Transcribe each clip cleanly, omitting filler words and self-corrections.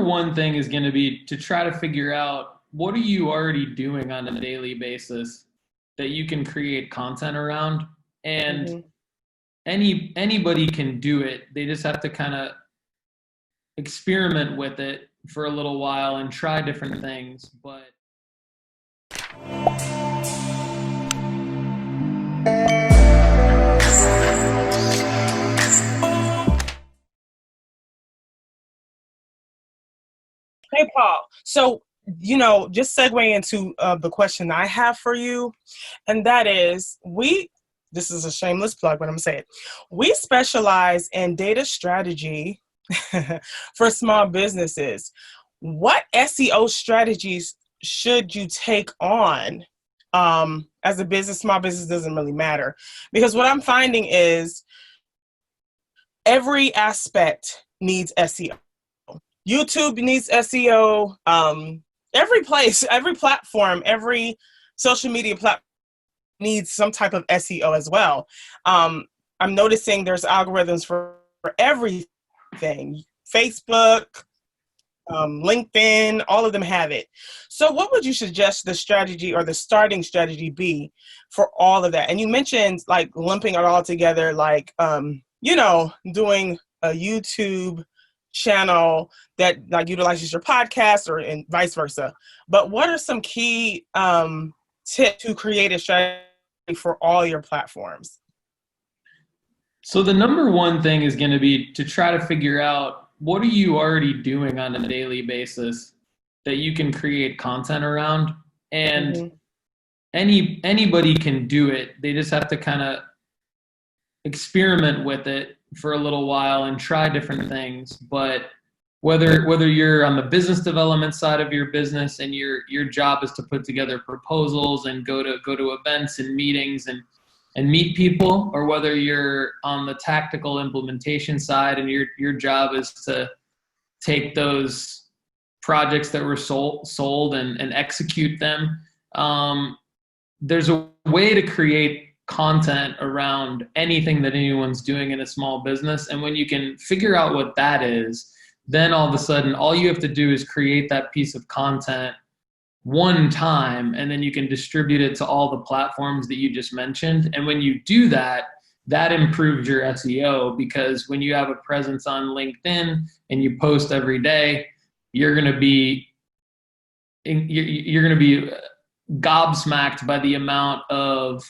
one thing is going to be to try to figure out what are you already doing on a daily basis that you can create content around. And anybody can do it. They just have to kind of experiment with it for a little while and try different things. But hey, Paul. So, just segue into the question I have for you, and that is, this is a shameless plug, but I'm going to say it. We specialize in data strategy for small businesses. What SEO strategies should you take on as a business? Small business doesn't really matter, because what I'm finding is every aspect needs SEO. YouTube needs SEO. Every place, every platform, every social media platform needs some type of SEO as well. I'm noticing there's algorithms for everything. Facebook, LinkedIn, all of them have it. So what would you suggest the strategy or the starting strategy be for all of that? And you mentioned like lumping it all together, like, doing a YouTube channel that like utilizes your podcast or and vice versa. But what are some key tips to create a strategy for all your platforms? so the number one thing is going to be to try to figure out what are you already doing on a daily basis that you can create content around. And anybody can do it. They just have to kind of experiment with it for a little while and try different things. But whether you're on the business development side of your business and your job is to put together proposals and go to events and meetings and meet people, or whether you're on the tactical implementation side and your job is to take those projects that were sold and execute them, there's a way to create content around anything that anyone's doing in a small business. And when you can figure out what that is, then all of a sudden, all you have to do is create that piece of content one time, and then you can distribute it to all the platforms that you just mentioned. And when you do that, that improves your SEO, because when you have a presence on LinkedIn and you post every day, you're going to be gobsmacked by the amount of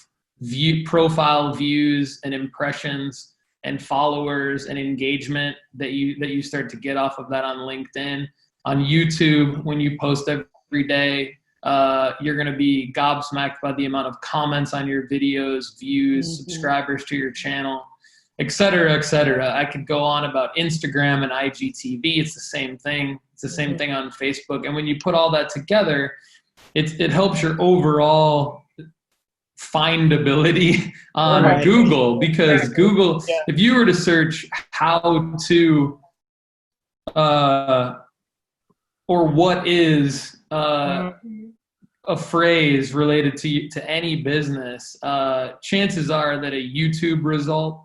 profile views and impressions and followers and engagement that you start to get off of that on LinkedIn. On YouTube, when you post every day, you're going to be gobsmacked by the amount of comments on your videos, views, subscribers to your channel, et cetera, et cetera. I could go on about Instagram and IGTV. It's the same thing. It's the same thing on Facebook. And when you put all that together, it helps your overall findability on Google, because Google, if you were to search how to or what is a phrase related to any business, chances are that a YouTube result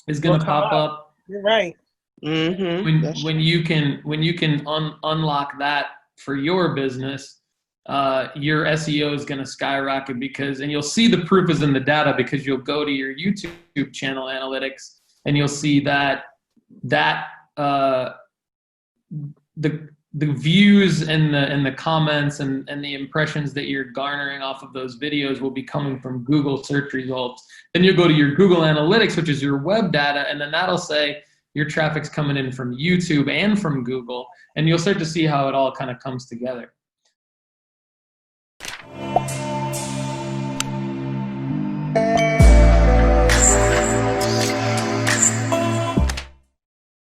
is going to pop up. You're right. When you can unlock that for your business, your SEO is going to skyrocket, and you'll see the proof is in the data, because you'll go to your YouTube channel analytics and you'll see that the views and the comments and the impressions that you're garnering off of those videos will be coming from Google search results. Then you'll go to your Google Analytics, which is your web data, and then that'll say your traffic's coming in from YouTube and from Google, and you'll start to see how it all kind of comes together.